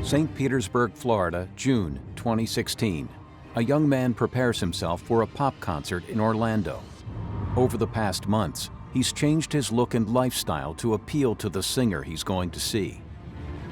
St. Petersburg, Florida, June 2016. A young man prepares himself for a pop concert in Orlando. Over the past months, he's changed his look and lifestyle to appeal to the singer he's going to see.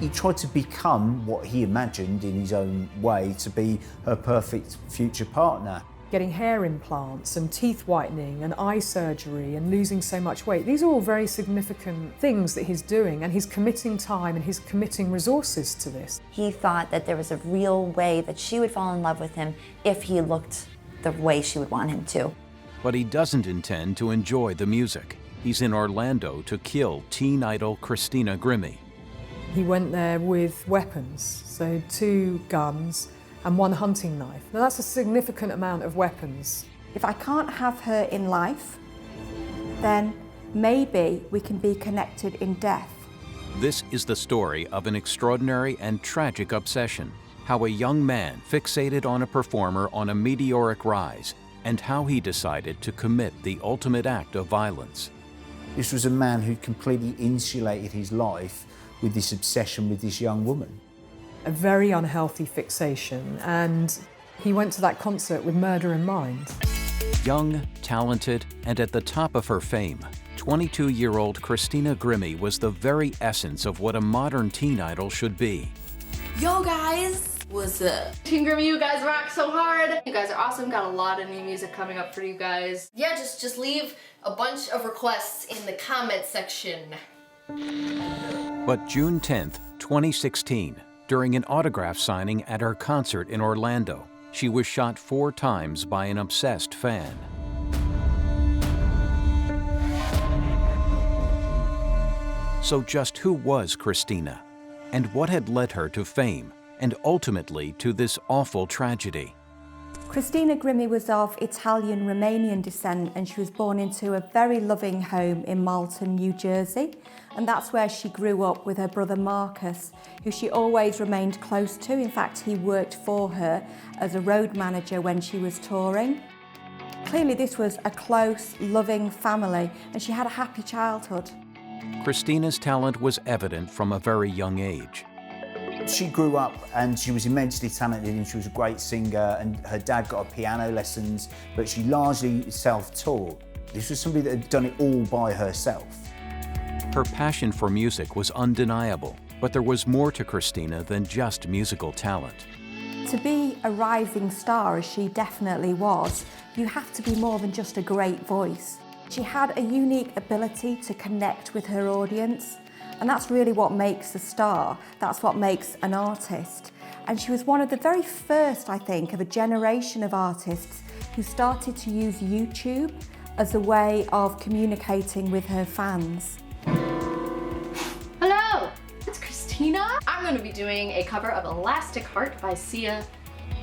He tried to become what he imagined in his own way to be her perfect future partner. Getting hair implants and teeth whitening and eye surgery and losing so much weight. These are all very significant things that he's doing, and he's committing time and he's committing resources to this. He thought that there was a real way that she would fall in love with him if he looked the way she would want him to. But he doesn't intend to enjoy the music. He's in Orlando to kill teen idol Christina Grimmie. He went there with weapons, so 2 guns and 1 hunting knife. Now that's a significant amount of weapons. If I can't have her in life, then maybe we can be connected in death. This is the story of an extraordinary and tragic obsession. How a young man fixated on a performer on a meteoric rise, and how he decided to commit the ultimate act of violence. This was a man who completely insulated his life with this obsession with this young woman. A very unhealthy fixation, and he went to that concert with murder in mind. Young, talented, and at the top of her fame, 22-year-old Christina Grimmie was the very essence of what a modern teen idol should be. Yo guys, what's up? Team Grimmie, you guys rock so hard. You guys are awesome, got a lot of new music coming up for you guys. Yeah, just leave a bunch of requests in the comment section. But June 10th, 2016, during an autograph signing at her concert in Orlando, she was shot 4 times by an obsessed fan. So just who was Christina? And what had led her to fame, and ultimately to this awful tragedy? Christina Grimmie was of Italian-Romanian descent, and she was born into a very loving home in Malton, New Jersey. And that's where she grew up with her brother Marcus, who she always remained close to. In fact, he worked for her as a road manager when she was touring. Clearly this was a close, loving family, and she had a happy childhood. Christina's talent was evident from a very young age. She grew up and she was immensely talented, and she was a great singer, and her dad got her piano lessons, but she largely self-taught. This was somebody that had done it all by herself. Her passion for music was undeniable, but there was more to Christina than just musical talent. To be a rising star, as she definitely was, you have to be more than just a great voice. She had a unique ability to connect with her audience, and that's really what makes a star. That's what makes an artist. And she was one of the very first, I think, of a generation of artists who started to use YouTube as a way of communicating with her fans. Hello, it's Christina. I'm gonna be doing a cover of Elastic Heart by Sia.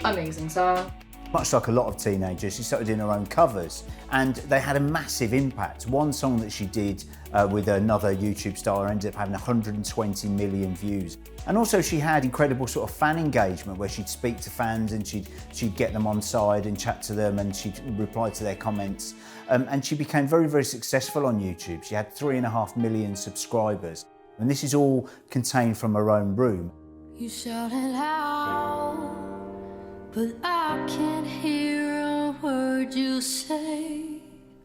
Amazing song. Much like a lot of teenagers, she started doing her own covers, and they had a massive impact. One song that she did with another YouTube star ended up having 120 million views. And also she had incredible sort of fan engagement, where she'd speak to fans and she'd get them on side and chat to them, and she'd reply to their comments. And she became very, very successful on YouTube. She had 3.5 million subscribers. And this is all contained from her own room. You shout it loud, but I can't hear a word you say.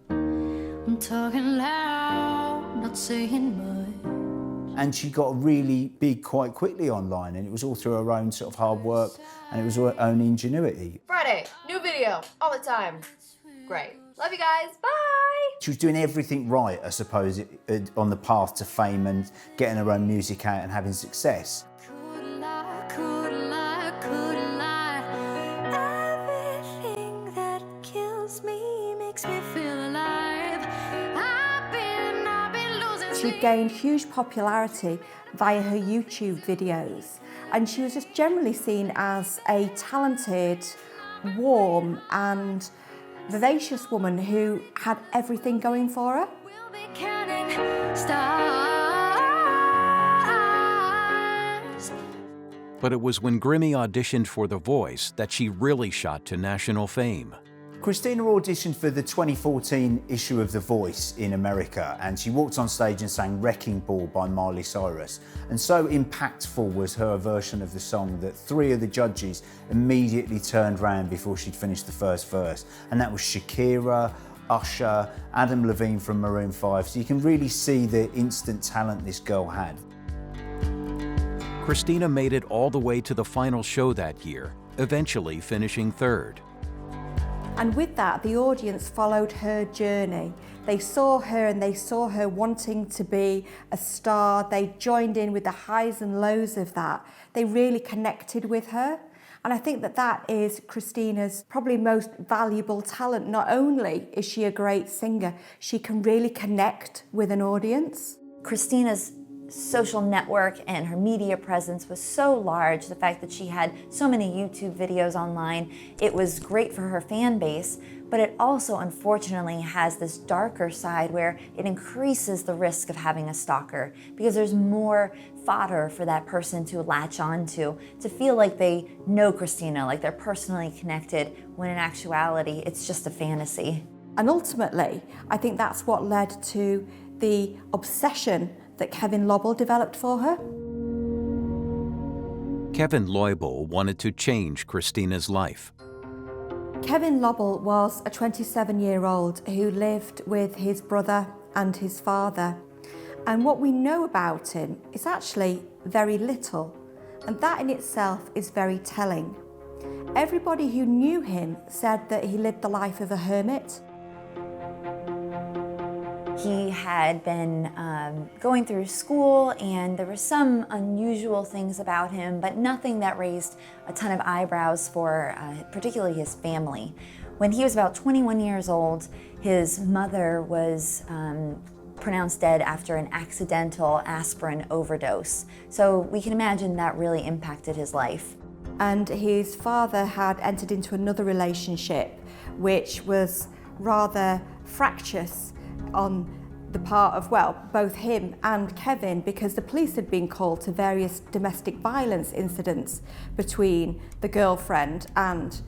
I'm talking loud, not saying much. And she got really big quite quickly online, and it was all through her own sort of hard work, and it was her own ingenuity. Friday, new video, all the time. Great. Love you guys, bye! She was doing everything right, I suppose, on the path to fame and getting her own music out and having success. Couldn't lie, couldn't lie, couldn't lie. Everything that kills me makes me feel alive. I've been losing She sleep. gained huge popularity via her YouTube videos, and she was just generally seen as a talented, warm and vivacious woman who had everything going for her. We'll be counting stars. But it was when Grimmie auditioned for The Voice that she really shot to national fame. Christina auditioned for the 2014 issue of The Voice in America, and she walked on stage and sang Wrecking Ball by Miley Cyrus. And so impactful was her version of the song that 3 of the judges immediately turned round before she'd finished the first verse. And that was Shakira, Usher, Adam Levine from Maroon 5. So you can really see the instant talent this girl had. Christina made it all the way to the final show that year, eventually finishing 3rd. And with that, the audience followed her journey. They saw her and they saw her wanting to be a star. They joined in with the highs and lows of that. They really connected with her. And I think that that is Christina's probably most valuable talent. Not only is she a great singer, she can really connect with an audience. Christina's social network and her media presence was so large, the fact that she had so many YouTube videos online, it was great for her fan base, but it also unfortunately has this darker side where it increases the risk of having a stalker because there's more fodder for that person to latch onto, to feel like they know Christina, like they're personally connected, when in actuality it's just a fantasy. And ultimately, I think that's what led to the obsession that Kevin Loble developed for her. Kevin Loble wanted to change Christina's life. Kevin Loble was a 27-year-old who lived with his brother and his father. And what we know about him is actually very little. And that in itself is very telling. Everybody who knew him said that he lived the life of a hermit. He had been going through school, and there were some unusual things about him, but nothing that raised a ton of eyebrows for particularly his family. When he was about 21 years old, his mother was pronounced dead after an accidental aspirin overdose. So we can imagine that really impacted his life. And his father had entered into another relationship, which was rather fractious on the part of, well, both him and Kevin, because the police had been called to various domestic violence incidents between the girlfriend and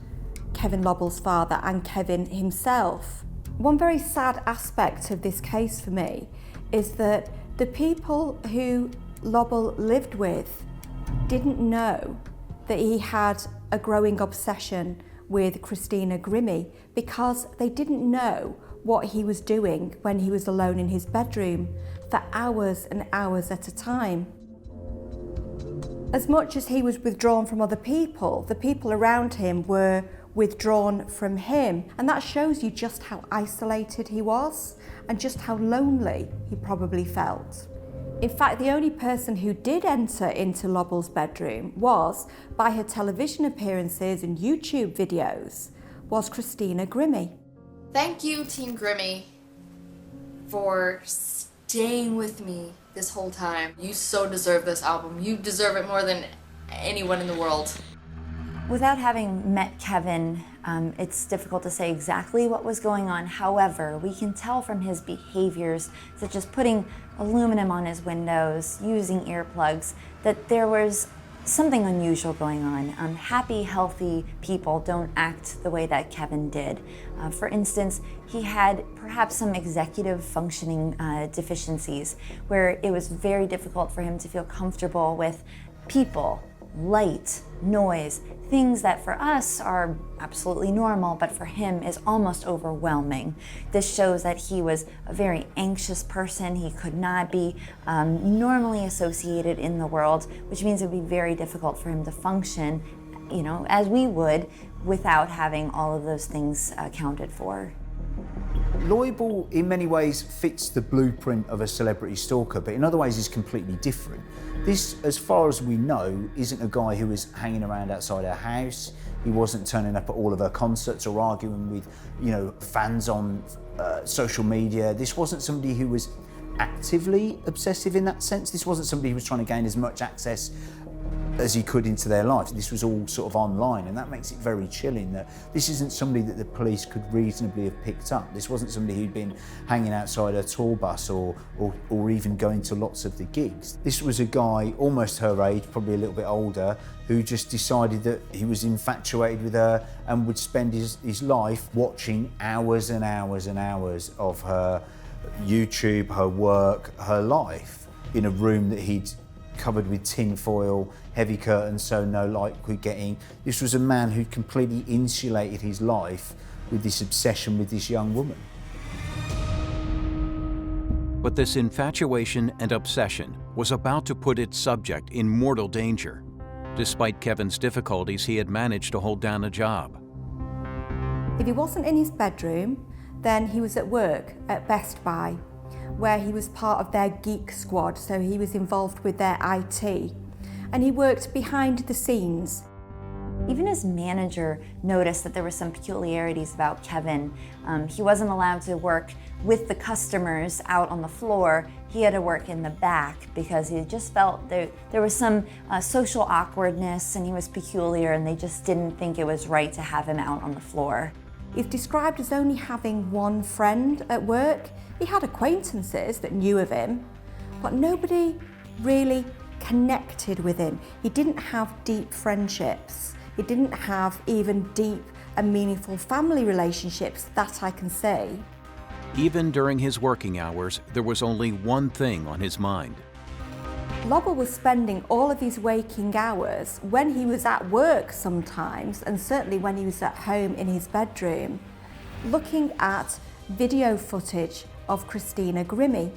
Kevin Loble's father and Kevin himself. One very sad aspect of this case for me is that the people who Loble lived with didn't know that he had a growing obsession with Christina Grimmie because they didn't know what he was doing when he was alone in his bedroom for hours and hours at a time. As much as he was withdrawn from other people, the people around him were withdrawn from him, and that shows you just how isolated he was and just how lonely he probably felt. In fact, the only person who did enter into Loble's bedroom was, by her television appearances and YouTube videos, was Christina Grimmie. Thank you, Team Grimmie, for staying with me this whole time. You so deserve this album. You deserve it more than anyone in the world. Without having met Kevin, it's difficult to say exactly what was going on. However, we can tell from his behaviors, such as putting aluminum on his windows, using earplugs, that there was something unusual going on. Happy, healthy people don't act the way that Kevin did. For instance, he had perhaps some executive functioning deficiencies where it was very difficult for him to feel comfortable with people, light, noise, things that for us are absolutely normal, but for him is almost overwhelming. This shows that he was a very anxious person. He could not be normally associated in the world, which means it would be very difficult for him to function, you know, as we would without having all of those things accounted for. Loble, in many ways, fits the blueprint of a celebrity stalker, but in other ways is completely different. This, as far as we know, isn't a guy who was hanging around outside her house. He wasn't turning up at all of her concerts or arguing with, you know, fans on social media. This wasn't somebody who was actively obsessive in that sense. This wasn't somebody who was trying to gain as much access as he could into their life. This was all sort of online, and that makes it very chilling that this isn't somebody that the police could reasonably have picked up. This wasn't somebody who'd been hanging outside a tour bus or even going to lots of the gigs. This was a guy almost her age, probably a little bit older, who just decided that he was infatuated with her and would spend his life watching hours and hours and hours of her YouTube, her work, her life in a room that he'd covered with tin foil, heavy curtains so no light could get in. This was a man who completely insulated his life with this obsession with this young woman. But this infatuation and obsession was about to put its subject in mortal danger. Despite Kevin's difficulties, he had managed to hold down a job. If he wasn't in his bedroom, then he was at work at Best Buy, where he was part of their geek squad, so he was involved with their IT. And he worked behind the scenes. Even his manager noticed that there were some peculiarities about Kevin. He wasn't allowed to work with the customers out on the floor. He had to work in the back because he just felt there was some social awkwardness, and he was peculiar, and they just didn't think it was right to have him out on the floor. He's described as only having one friend at work. He had acquaintances that knew of him, but nobody really connected with him. He didn't have deep friendships. He didn't have even deep and meaningful family relationships, that I can say. Even during his working hours, there was only one thing on his mind. Lobel was spending all of his waking hours when he was at work sometimes, and certainly when he was at home in his bedroom, looking at video footage of Christina Grimmie.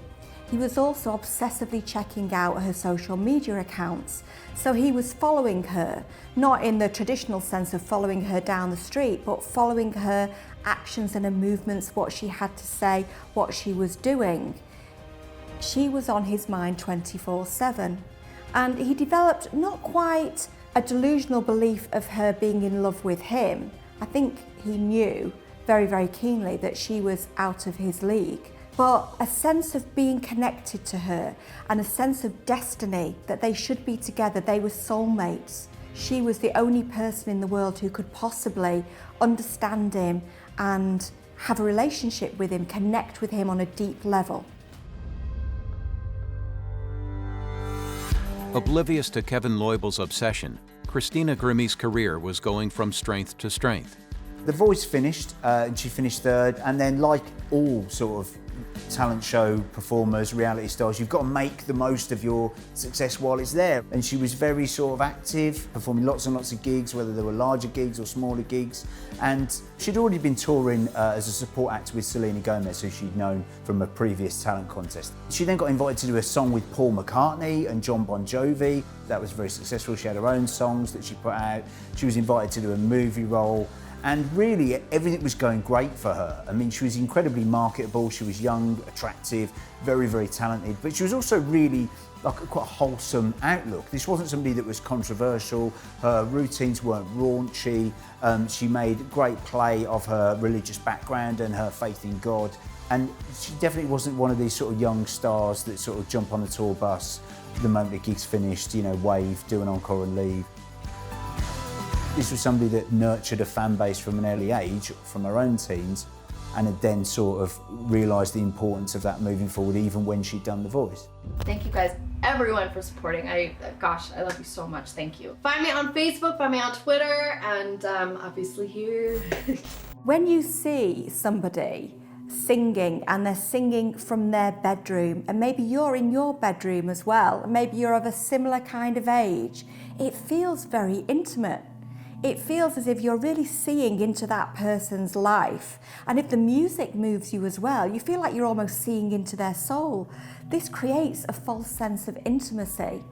He was also obsessively checking out her social media accounts. So he was following her, not in the traditional sense of following her down the street, but following her actions and her movements, what she had to say, what she was doing. She was on his mind 24/7. And he developed not quite a delusional belief of her being in love with him. I think he knew very, very keenly that she was out of his league. But a sense of being connected to her and a sense of destiny, that they should be together, they were soulmates. She was the only person in the world who could possibly understand him and have a relationship with him, connect with him on a deep level. Oblivious to Kevin Loibel's obsession, Christina Grimmie's career was going from strength to strength. The Voice finished, and she finished third, and then like all sort of talent show performers, reality stars, you've got to make the most of your success while it's there. And she was very sort of active, performing lots and lots of gigs, whether they were larger gigs or smaller gigs. And she'd already been touring as a support act with Selena Gomez, who she'd known from a previous talent contest. She then got invited to do a song with Paul McCartney and John Bon Jovi. That was very successful. She had her own songs that she put out. She was invited to do a movie role. And really, everything was going great for her. I mean, she was incredibly marketable. She was young, attractive, very, very talented. But she was also really like quite a wholesome outlook. This wasn't somebody that was controversial. Her routines weren't raunchy. She made great play of her religious background and her faith in God. And she definitely wasn't one of these sort of young stars that sort of jump on a tour bus the moment the gig's finished, you know, wave, do an encore and leave. This was somebody that nurtured a fan base from an early age, from her own teens, and had then sort of realised the importance of that moving forward, even when she'd done The Voice. Thank you guys, everyone, for supporting. Gosh, I love you so much. Thank you. Find me on Facebook, find me on Twitter, and obviously here. When you see somebody singing and they're singing from their bedroom, and maybe you're in your bedroom as well, and maybe you're of a similar kind of age, it feels very intimate. It feels as if you're really seeing into that person's life. And if the music moves you as well, you feel like you're almost seeing into their soul. This creates a false sense of intimacy.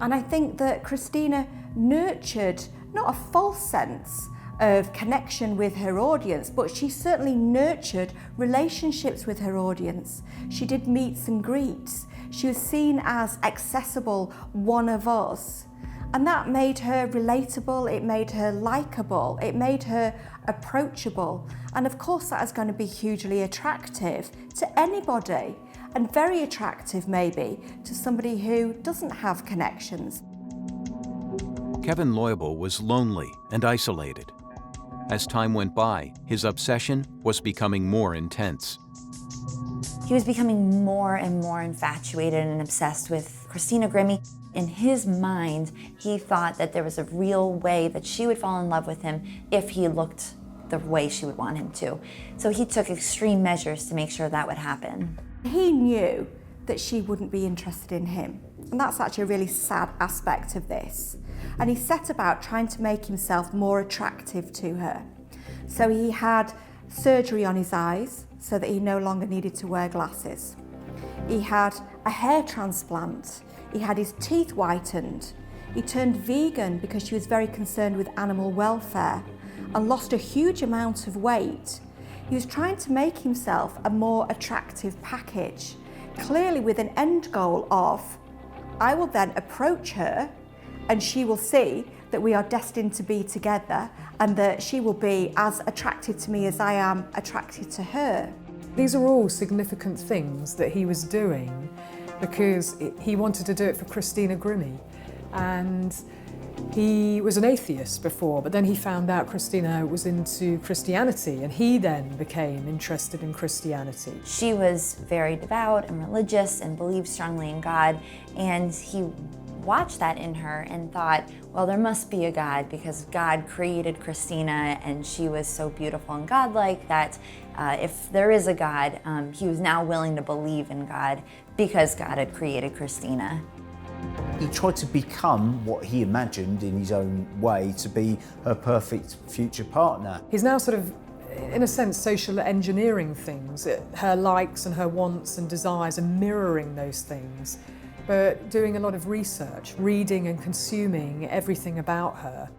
And I think that Christina nurtured not a false sense of connection with her audience, but she certainly nurtured relationships with her audience. She did meets and greets. She was seen as accessible, one of us. And that made her relatable, it made her likable, it made her approachable. And of course that is going to be hugely attractive to anybody, and very attractive maybe to somebody who doesn't have connections. Kevin Loibl was lonely and isolated. As time went by, his obsession was becoming more intense. He was becoming more and more infatuated and obsessed with Christina Grimmie. In his mind, he thought that there was a real way that she would fall in love with him if he looked the way she would want him to. So he took extreme measures to make sure that would happen. He knew that she wouldn't be interested in him. And that's actually a really sad aspect of this. And he set about trying to make himself more attractive to her. So he had surgery on his eyes so that he no longer needed to wear glasses. He had a hair transplant. He had his teeth whitened. He turned vegan because she was very concerned with animal welfare and lost a huge amount of weight. He was trying to make himself a more attractive package, clearly with an end goal of, I will then approach her and she will see that we are destined to be together and that she will be as attracted to me as I am attracted to her. These are all significant things that he was doing because he wanted to do it for Christina Grimmie. And he was an atheist before, but then he found out Christina was into Christianity, and he then became interested in Christianity. She was very devout and religious and believed strongly in God, and he watched that in her and thought, well, there must be a God because God created Christina and she was so beautiful and godlike that if there is a God, he was now willing to believe in God because God had created Christina. He tried to become what he imagined in his own way to be her perfect future partner. He's now sort of, in a sense, social engineering things, her likes and her wants and desires, and mirroring those things, but doing a lot of research, reading and consuming everything about her.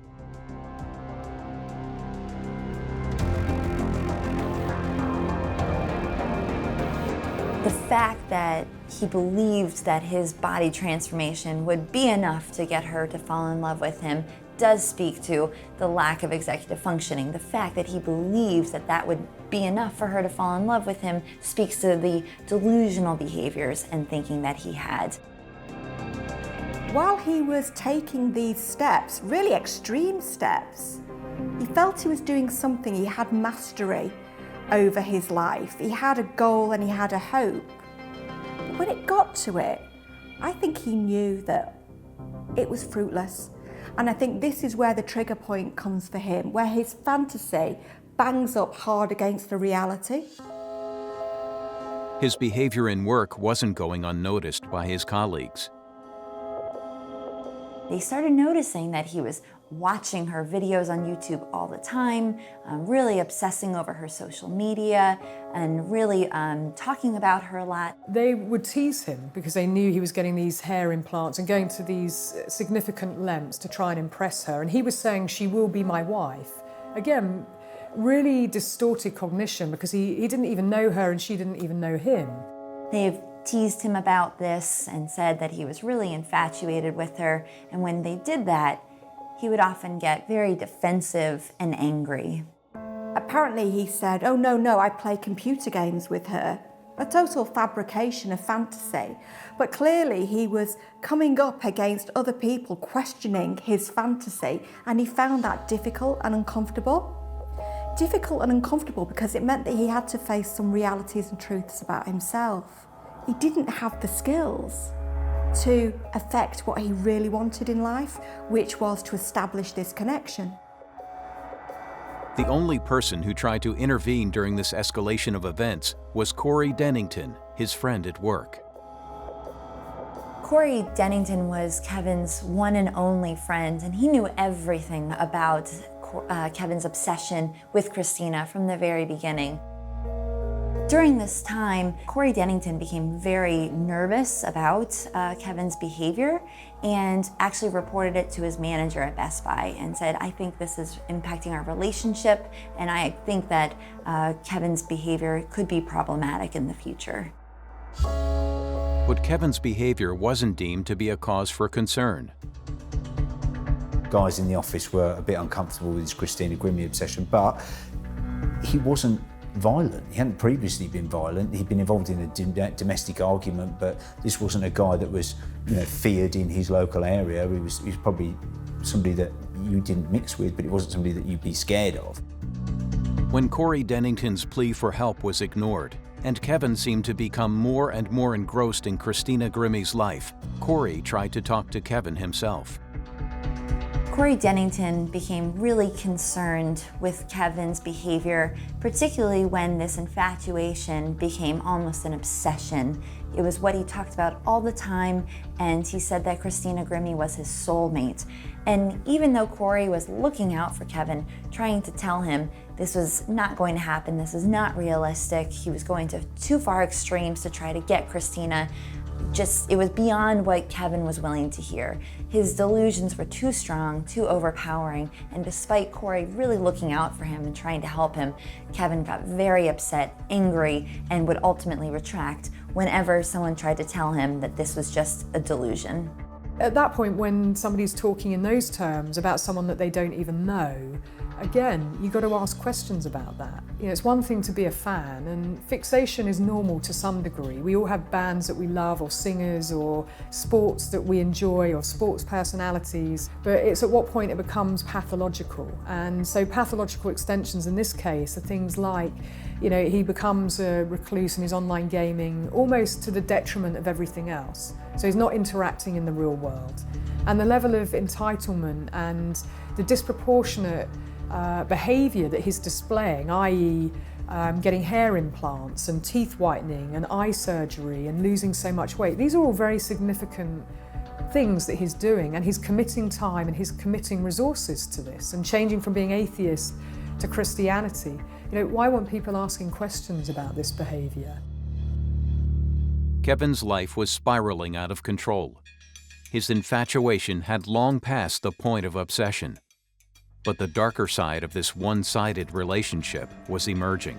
The fact that he believed that his body transformation would be enough to get her to fall in love with him does speak to the lack of executive functioning. The fact that he believed that that would be enough for her to fall in love with him speaks to the delusional behaviors and thinking that he had. While he was taking these steps, really extreme steps, he felt he was doing something. He had mastery over his life. He had a goal and he had a hope. But when it got to it, I think he knew that it was fruitless. And I think this is where the trigger point comes for him, where his fantasy bangs up hard against the reality. His behavior in work wasn't going unnoticed by his colleagues. They started noticing that he was watching her videos on YouTube all the time, really obsessing over her social media, and really talking about her a lot. They would tease him because they knew he was getting these hair implants and going to these significant lengths to try and impress her. And he was saying, she will be my wife. Again, really distorted cognition because he didn't even know her and she didn't even know him. They've teased him about this and said that he was really infatuated with her. And when they did that, he would often get very defensive and angry. Apparently he said, oh no, I play computer games with her. A total fabrication of fantasy. But clearly he was coming up against other people questioning his fantasy, and he found that difficult and uncomfortable. Difficult and uncomfortable because it meant that he had to face some realities and truths about himself. He didn't have the skills to affect what he really wanted in life, which was to establish this connection. The only person who tried to intervene during this escalation of events was Kerry Daynes, his friend at work. Kerry Daynes was Kevin's one and only friend, and he knew everything about Kevin's obsession with Christina from the very beginning. During this time, Kerry Daynes became very nervous about Kevin's behavior and actually reported it to his manager at Best Buy and said, I think this is impacting our relationship, and I think that Kevin's behavior could be problematic in the future. But Kevin's behavior wasn't deemed to be a cause for concern. Guys in the office were a bit uncomfortable with his Christina Grimmie obsession, but he wasn't violent. He hadn't previously been violent. He'd been involved in a domestic argument, but this wasn't a guy that was feared in his local area. He was probably somebody that you didn't mix with, but it wasn't somebody that you'd be scared of. When Corey Dennington's plea for help was ignored, and Kevin seemed to become more and more engrossed in Christina Grimmie's life, Corey tried to talk to Kevin himself. Corey Dennington became really concerned with Kevin's behavior, particularly when this infatuation became almost an obsession. It was what he talked about all the time, and he said that Christina Grimmie was his soulmate. And even though Corey was looking out for Kevin, trying to tell him this was not going to happen, this is not realistic, he was going to too far extremes to try to get Christina, it was beyond what Kevin was willing to hear. His delusions were too strong, too overpowering, and despite Corey really looking out for him and trying to help him, Kevin got very upset, angry, and would ultimately retract whenever someone tried to tell him that this was just a delusion. At that point, when somebody's talking in those terms about someone that they don't even know, again, you've got to ask questions about that. It's one thing to be a fan, and fixation is normal to some degree. We all have bands that we love, or singers, or sports that we enjoy, or sports personalities, but it's at what point it becomes pathological. And so pathological extensions in this case are things like, he becomes a recluse in his online gaming, almost to the detriment of everything else. So he's not interacting in the real world. And the level of entitlement and the disproportionate behaviour that he's displaying, i.e. Getting hair implants and teeth whitening and eye surgery and losing so much weight, these are all very significant things that he's doing, and he's committing time and he's committing resources to this and changing from being atheist to Christianity. Why weren't people asking questions about this behaviour? Kevin's life was spiraling out of control. His infatuation had long passed the point of obsession. But the darker side of this one-sided relationship was emerging.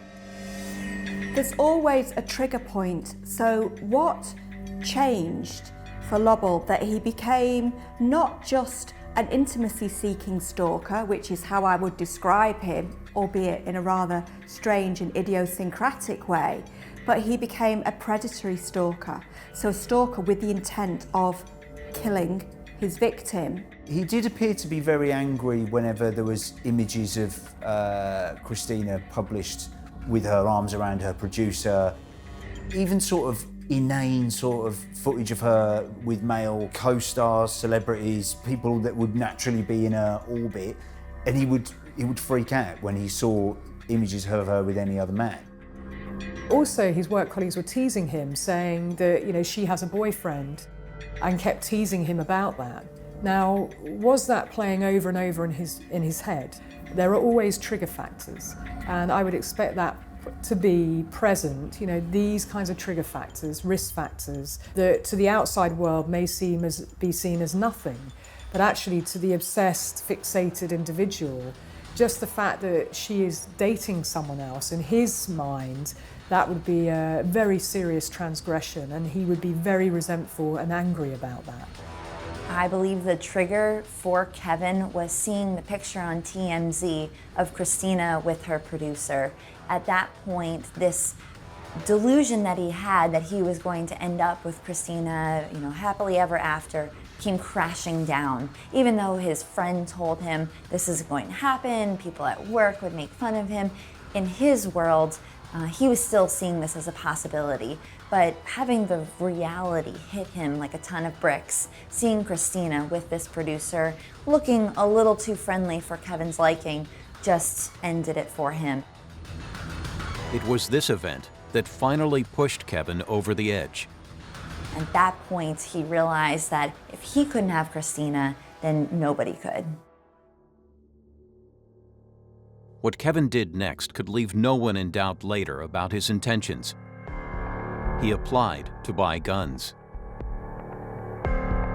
There's always a trigger point. So what changed for Lovell that he became not just an intimacy-seeking stalker, which is how I would describe him, albeit in a rather strange and idiosyncratic way, but he became a predatory stalker. So a stalker with the intent of killing his victim. He did appear to be very angry whenever there was images of Christina published with her arms around her producer, even sort of inane sort of footage of her with male co-stars, celebrities, people that would naturally be in her orbit, and he would freak out when he saw images of her with any other man. Also, his work colleagues were teasing him, saying that she has a boyfriend, and kept teasing him about that. Now, was that playing over and over in his head? There are always trigger factors, and I would expect that to be present, these kinds of trigger factors, risk factors, that to the outside world may be seen as nothing, but actually to the obsessed, fixated individual, just the fact that she is dating someone else, in his mind, that would be a very serious transgression, and he would be very resentful and angry about that. I believe the trigger for Kevin was seeing the picture on TMZ of Christina with her producer. At that point, this delusion that he had that he was going to end up with Christina, happily ever after, came crashing down. Even though his friend told him this isn't going to happen, people at work would make fun of him, in his world, he was still seeing this as a possibility. But having the reality hit him like a ton of bricks, seeing Christina with this producer, looking a little too friendly for Kevin's liking, just ended it for him. It was this event that finally pushed Kevin over the edge. At that point, he realized that if he couldn't have Christina, then nobody could. What Kevin did next could leave no one in doubt later about his intentions. He applied to buy guns.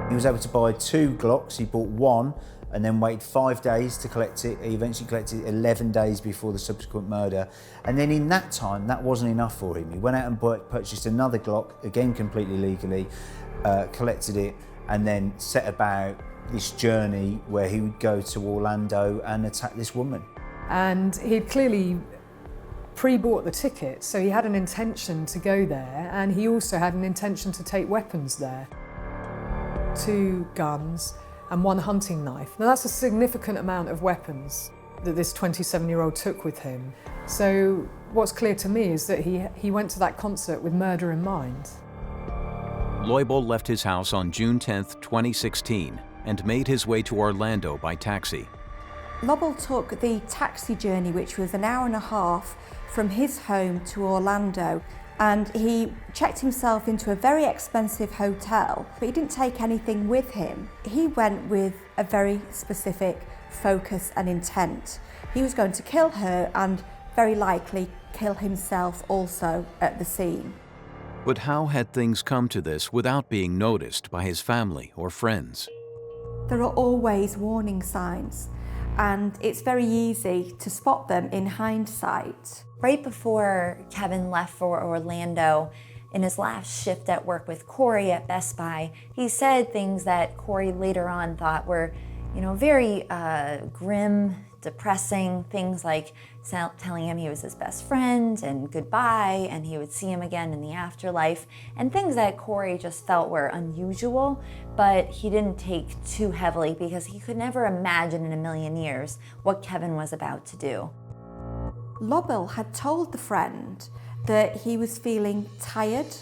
He was able to buy 2 Glocks. He bought one and then waited 5 days to collect it. He eventually collected it 11 days before the subsequent murder. And then in that time, that wasn't enough for him. He went out and purchased another Glock, again completely legally, collected it, and then set about this journey where he would go to Orlando and attack this woman. And he'd clearly pre-bought the ticket, so he had an intention to go there, and he also had an intention to take weapons there. 2 guns and 1 hunting knife. Now that's a significant amount of weapons that this 27-year-old took with him. So what's clear to me is that he went to that concert with murder in mind. Leubel left his house on June 10, 2016, and made his way to Orlando by taxi. Leubel took the taxi journey, which was an hour and a half from his home to Orlando, and he checked himself into a very expensive hotel, but he didn't take anything with him. He went with a very specific focus and intent. He was going to kill her and very likely kill himself also at the scene. But how had things come to this without being noticed by his family or friends? There are always warning signs, and it's very easy to spot them in hindsight. Right before Kevin left for Orlando, in his last shift at work with Corey at Best Buy, he said things that Corey later on thought were, very grim, depressing, things like telling him he was his best friend and goodbye, and he would see him again in the afterlife, and things that Corey just felt were unusual, but he didn't take too heavily because he could never imagine in a million years what Kevin was about to do. Leubel had told the friend that he was feeling tired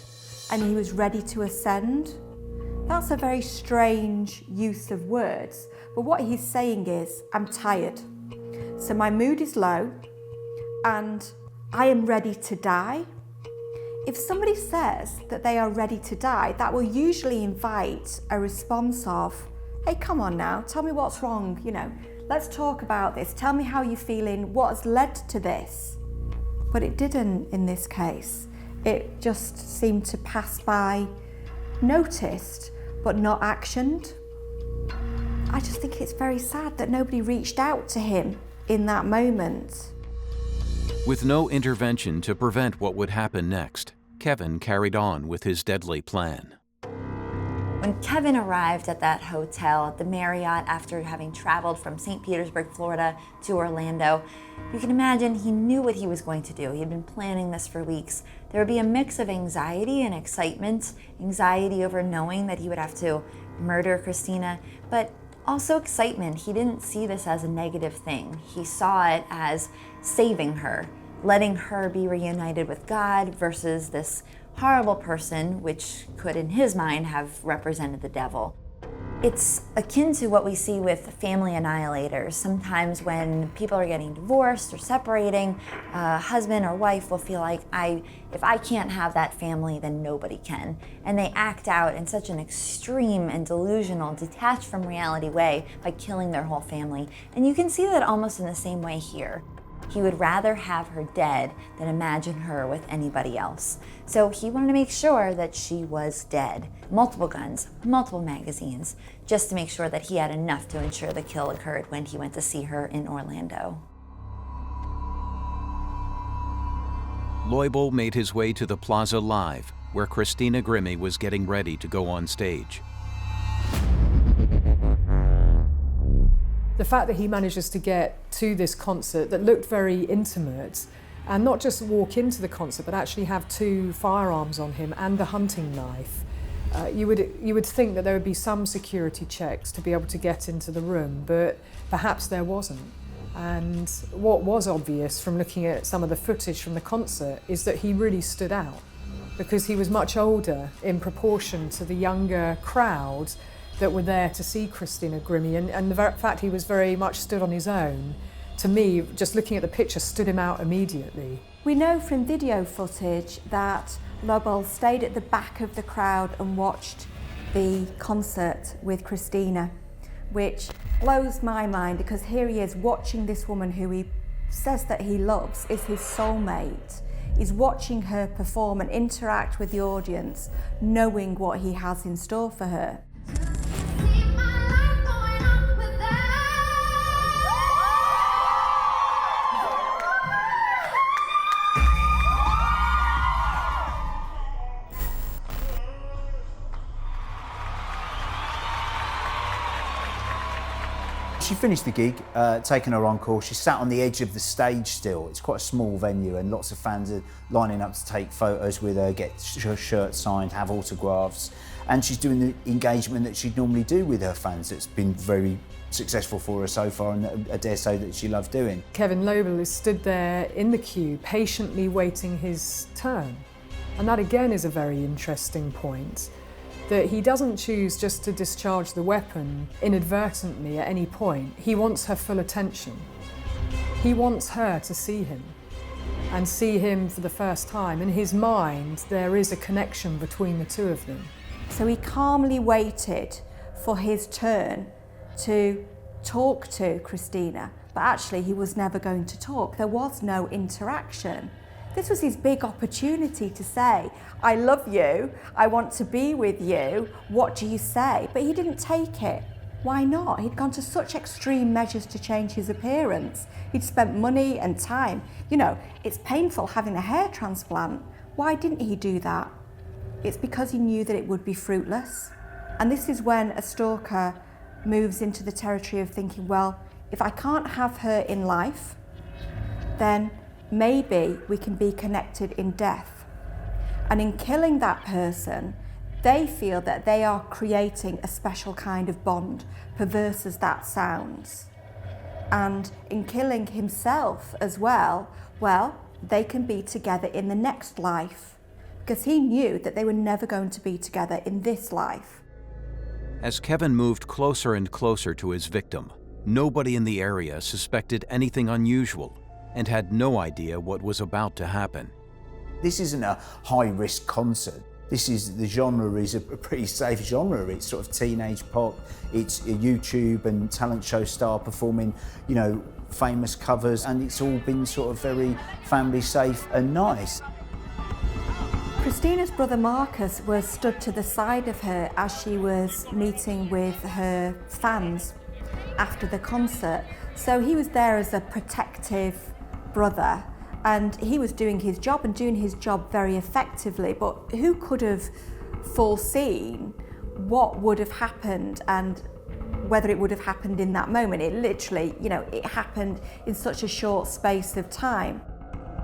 and he was ready to ascend. That's a very strange use of words, but what he's saying is, I'm tired. So my mood is low and I am ready to die. If somebody says that they are ready to die, that will usually invite a response of, hey, come on now, tell me what's wrong, let's talk about this, tell me how you're feeling, what has led to this. But it didn't in this case. It just seemed to pass by, noticed, but not actioned. I just think it's very sad that nobody reached out to him in that moment. With no intervention to prevent what would happen next, Kevin carried on with his deadly plan. When Kevin arrived at that hotel at the Marriott after having traveled from St. Petersburg, Florida to Orlando, you can imagine he knew what he was going to do. He had been planning this for weeks. There would be a mix of anxiety and excitement, anxiety over knowing that he would have to murder Christina, but also excitement. He didn't see this as a negative thing. He saw it as saving her, letting her be reunited with God versus this horrible person, which could, in his mind, have represented the devil. It's akin to what we see with family annihilators. Sometimes when people are getting divorced or separating, a husband or wife will feel like, if I can't have that family, then nobody can. And they act out in such an extreme and delusional, detached from reality way by killing their whole family. And you can see that almost in the same way here. He would rather have her dead than imagine her with anybody else. So he wanted to make sure that she was dead. Multiple guns, multiple magazines, just to make sure that he had enough to ensure the kill occurred when he went to see her in Orlando. Leubel made his way to the Plaza Live, where Christina Grimmie was getting ready to go on stage. The fact that he manages to get to this concert that looked very intimate, and not just walk into the concert, but actually have 2 firearms on him and a hunting knife, you would think that there would be some security checks to be able to get into the room, but perhaps there wasn't. And what was obvious from looking at some of the footage from the concert is that he really stood out, because he was much older in proportion to the younger crowd that were there to see Christina Grimmie, and the fact he was very much stood on his own, to me, just looking at the picture, stood him out immediately. We know from video footage that Leubel stayed at the back of the crowd and watched the concert with Christina, which blows my mind, because here he is watching this woman who he says that he loves, is his soulmate. He's watching her perform and interact with the audience, knowing what he has in store for her. She finished the gig, taken her encore. She sat on the edge of the stage still. It's quite a small venue and lots of fans are lining up to take photos with her, get her shirt signed, have autographs. and she's doing the engagement that she'd normally do with her fans. That's been very successful for her so far, and I dare say that she loved doing. Kevin Lobel is stood there in the queue, patiently waiting his turn. And that again is a very interesting point, that he doesn't choose just to discharge the weapon inadvertently at any point. He wants her full attention. He wants her to see him, and see him for the first time. In his mind, there is a connection between the two of them. So he calmly waited for his turn to talk to Christina, but actually he was never going to talk. There was no interaction. This was his big opportunity to say, I love you, I want to be with you, what do you say? But he didn't take it. Why not? He'd gone to such extreme measures to change his appearance. He'd spent money and time. You know, it's painful having a hair transplant. Why didn't he do that? It's because he knew that it would be fruitless. And this is when a stalker moves into the territory of thinking, well, if I can't have her in life, then maybe we can be connected in death. And in killing that person, they feel that they are creating a special kind of bond, perverse as that sounds. And in killing himself as well, they can be together in the next life, because he knew that they were never going to be together in this life. As Kevin moved closer and closer to his victim, nobody in the area suspected anything unusual and had no idea what was about to happen. This isn't a high-risk concert. The genre is a pretty safe genre. It's sort of teenage pop. It's a YouTube and talent show star performing, you know, famous covers, and it's all been sort of very family safe and nice. Christina's brother Marcus was stood to the side of her as she was meeting with her fans after the concert. So he was there as a protective brother, and he was doing his job and doing his job very effectively. But who could have foreseen what would have happened and whether it would have happened in that moment? It literally, you know, it happened in such a short space of time.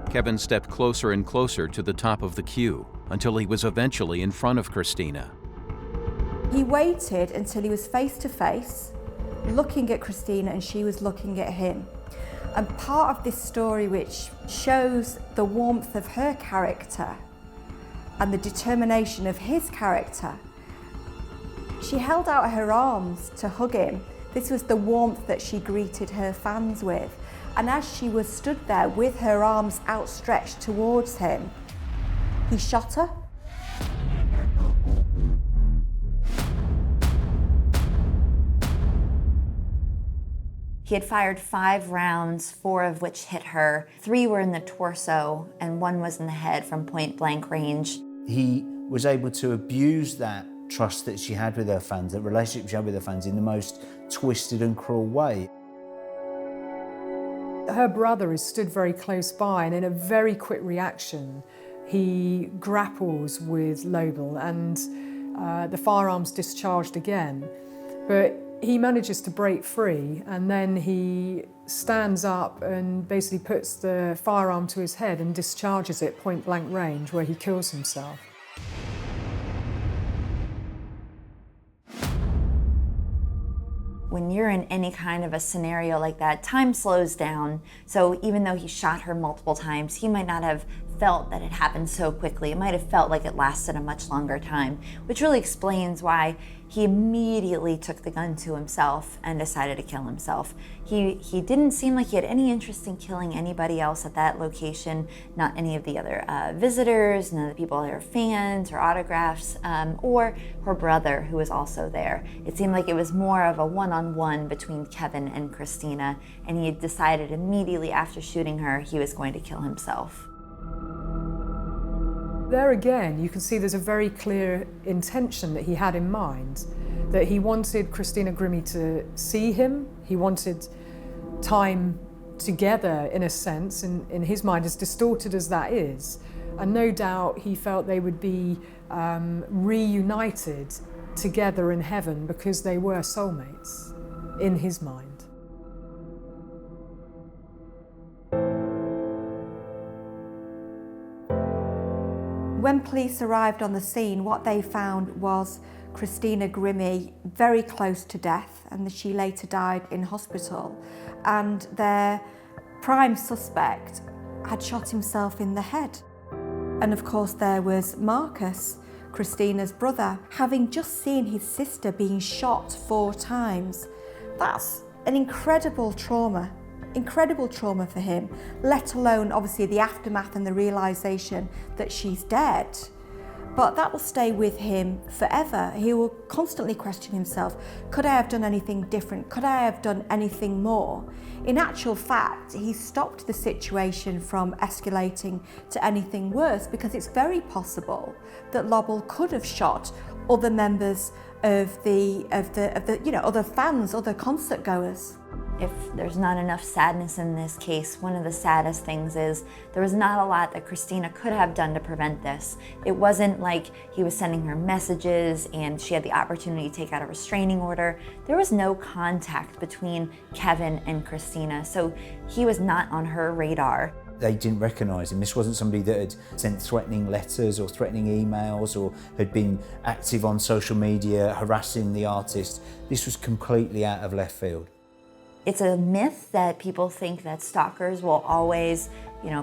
Kevin stepped closer and closer to the top of the queue until he was eventually in front of Christina. He waited until he was face to face, looking at Christina, and she was looking at him. And part of this story, which shows the warmth of her character and the determination of his character, she held out her arms to hug him. This was the warmth that she greeted her fans with. And as she was stood there with her arms outstretched towards him, he shot her. He had fired 5 rounds, 4 of which hit her. 3 were in the torso, and 1 was in the head from point blank range. He was able to abuse that trust that she had with her fans, that relationship she had with her fans, in the most twisted and cruel way. Her brother is stood very close by, and in a very quick reaction, he grapples with Lobel, and the firearm's discharged again. But he manages to break free, and then he stands up and basically puts the firearm to his head and discharges it point blank range, where he kills himself. When you're in any kind of a scenario like that, time slows down. So even though he shot her multiple times, he might not have felt that it happened so quickly. It might have felt like it lasted a much longer time, which really explains why he immediately took the gun to himself and decided to kill himself. He didn't seem like he had any interest in killing anybody else at that location, not any of the other visitors, none of the people that are fans or autographs, or her brother, who was also there. It seemed like it was more of a one-on-one between Kevin and Christina, and he had decided immediately after shooting her he was going to kill himself. There again, you can see there's a very clear intention that he had in mind, that he wanted Christina Grimmie to see him. He wanted time together, in a sense, in his mind, as distorted as that is. And no doubt he felt they would be reunited together in heaven because they were soulmates, in his mind. When police arrived on the scene, what they found was Christina Grimmie very close to death, and she later died in hospital. And their prime suspect had shot himself in the head. And of course there was Marcus, Christina's brother, having just seen his sister being shot 4 times. That's an incredible trauma for him, let alone obviously the aftermath and the realisation that she's dead. But that will stay with him forever. He will constantly question himself, could I have done anything different? Could I have done anything more? In actual fact, he stopped the situation from escalating to anything worse, because it's very possible that Lobel could have shot other members of the other fans, other concert goers. If there's not enough sadness in this case, one of the saddest things is there was not a lot that Christina could have done to prevent this. It wasn't like he was sending her messages and she had the opportunity to take out a restraining order. There was no contact between Kevin and Christina, so he was not on her radar. They didn't recognise him. This wasn't somebody that had sent threatening letters or threatening emails or had been active on social media harassing the artist. This was completely out of left field. It's a myth that people think that stalkers will always,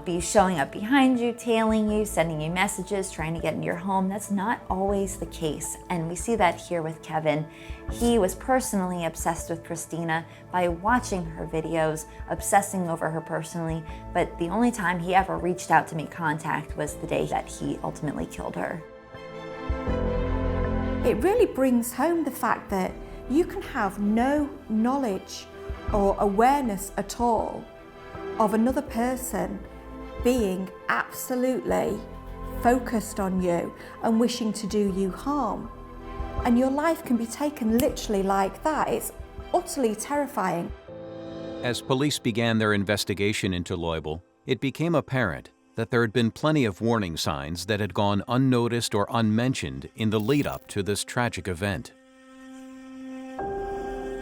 be showing up behind you, tailing you, sending you messages, trying to get into your home. That's not always the case, and we see that here with Kevin. He was personally obsessed with Christina by watching her videos, obsessing over her personally, but the only time he ever reached out to make contact was the day that he ultimately killed her. It really brings home the fact that you can have no knowledge or awareness at all of another person being absolutely focused on you and wishing to do you harm. And your life can be taken literally like that. It's utterly terrifying. As police began their investigation into Leubel, it became apparent that there had been plenty of warning signs that had gone unnoticed or unmentioned in the lead-up to this tragic event.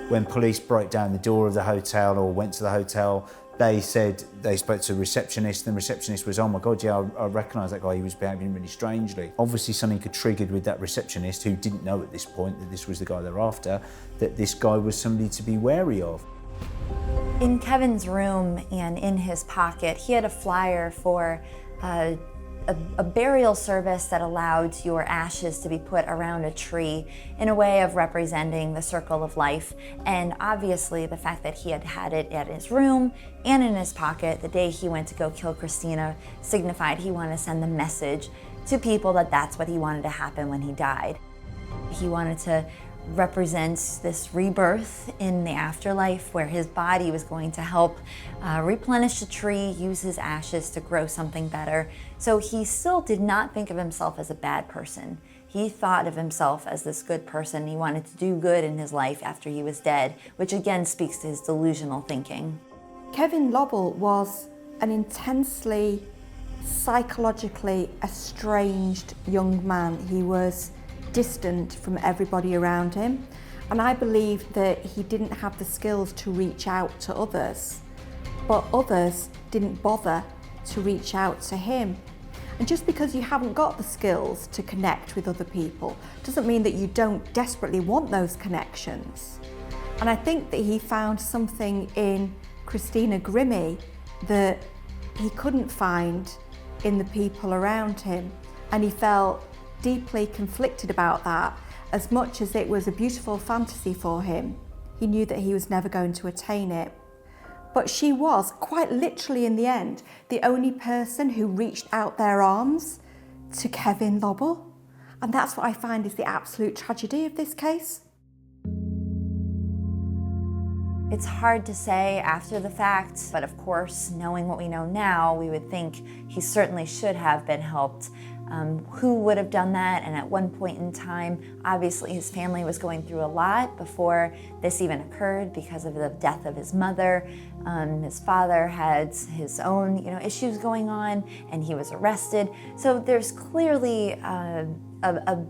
When police broke down the door of the hotel or went to the hotel, they said they spoke to a receptionist, and the receptionist was, oh my God, yeah, I recognise that guy, he was behaving really strangely. Obviously something had triggered with that receptionist, who didn't know at this point that this was the guy they're after, that this guy was somebody to be wary of. In Kevin's room and in his pocket, he had a flyer for a burial service that allowed your ashes to be put around a tree in a way of representing the circle of life. And obviously the fact that he had had it at his room and in his pocket the day he went to go kill Christina signified he wanted to send the message to people that that's what he wanted to happen when he died. He wanted to represents this rebirth in the afterlife, where his body was going to help replenish the tree, use his ashes to grow something better. So he still did not think of himself as a bad person. He thought of himself as this good person. He wanted to do good in his life after he was dead, which again speaks to his delusional thinking. Kevin Lobel was an intensely psychologically estranged young man. He was distant from everybody around him, and I believe that he didn't have the skills to reach out to others, but others didn't bother to reach out to him. And just because you haven't got the skills to connect with other people doesn't mean that you don't desperately want those connections. And I think that he found something in Christina Grimmie that he couldn't find in the people around him, and he felt deeply conflicted about that. As much as it was a beautiful fantasy for him, he knew that he was never going to attain it. But she was, quite literally in the end, the only person who reached out their arms to Kevin Lobel. And that's what I find is the absolute tragedy of this case. It's hard to say after the fact, but of course, knowing what we know now, we would think he certainly should have been helped. Who would have done that? And at one point in time, obviously his family was going through a lot before this even occurred because of the death of his mother. His father had his own, issues going on, and he was arrested. So there's clearly a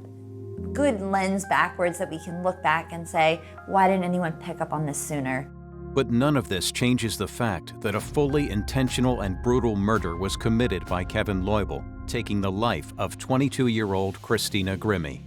good lens backwards that we can look back and say, why didn't anyone pick up on this sooner? But none of this changes the fact that a fully intentional and brutal murder was committed by Kevin Leubel, taking the life of 22-year-old Christina Grimmie.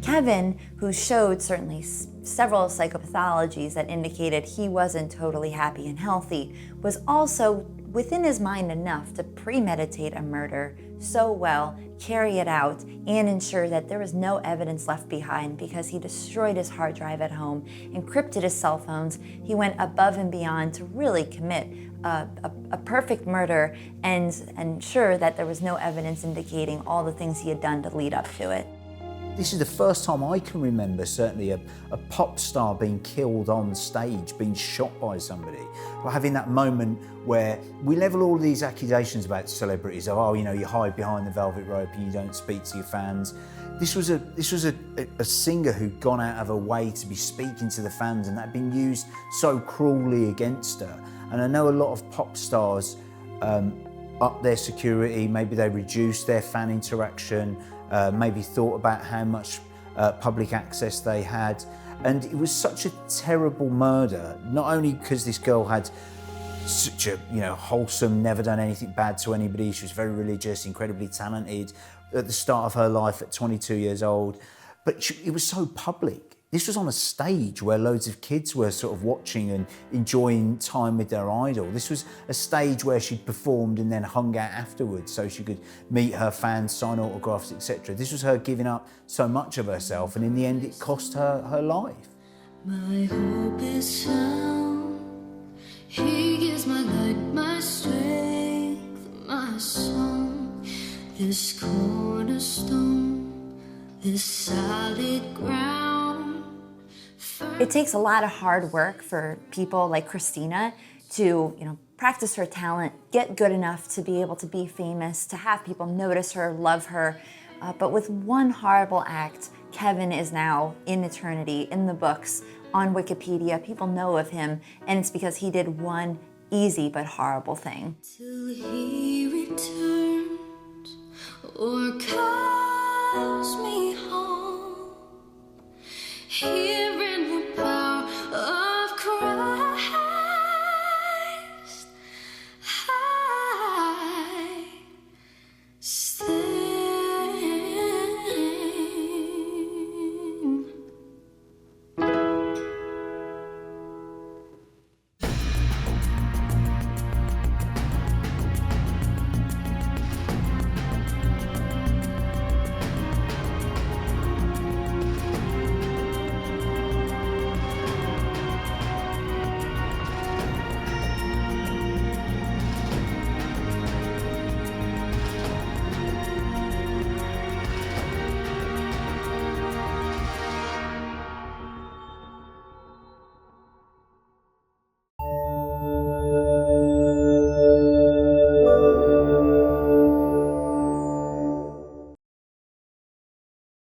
Kevin, who showed certainly several psychopathologies that indicated he wasn't totally happy and healthy, was also within his mind enough to premeditate a murder so well, carry it out, and ensure that there was no evidence left behind because he destroyed his hard drive at home, encrypted his cell phones. He went above and beyond to really commit a perfect murder and ensure that there was no evidence indicating all the things he had done to lead up to it. This is the first time I can remember, certainly, a pop star being killed on stage, being shot by somebody. Or having that moment where we level all of these accusations about celebrities of, oh, you know, you hide behind the velvet rope and you don't speak to your fans. This was a singer who'd gone out of her way to be speaking to the fans, and that had been used so cruelly against her. And I know a lot of pop stars up their security, maybe they reduced their fan interaction, maybe thought about how much public access they had. And it was such a terrible murder, not only because this girl had such a, you know, wholesome, never done anything bad to anybody. She was very religious, incredibly talented at the start of her life at 22 years old, but it was so public. This was on a stage where loads of kids were sort of watching and enjoying time with their idol. This was a stage where she'd performed and then hung out afterwards so she could meet her fans, sign autographs, etc. This was her giving up so much of herself, and in the end it cost her her life. My hope is found. He gives my light, my strength, my song. This cornerstone, this solid ground. It takes a lot of hard work for people like Christina to, practice her talent, get good enough to be able to be famous, to have people notice her, love her. But with one horrible act, Kevin is now in eternity, in the books, on Wikipedia. People know of him, and it's because he did one easy but horrible thing. Till he returns or calls me home. Here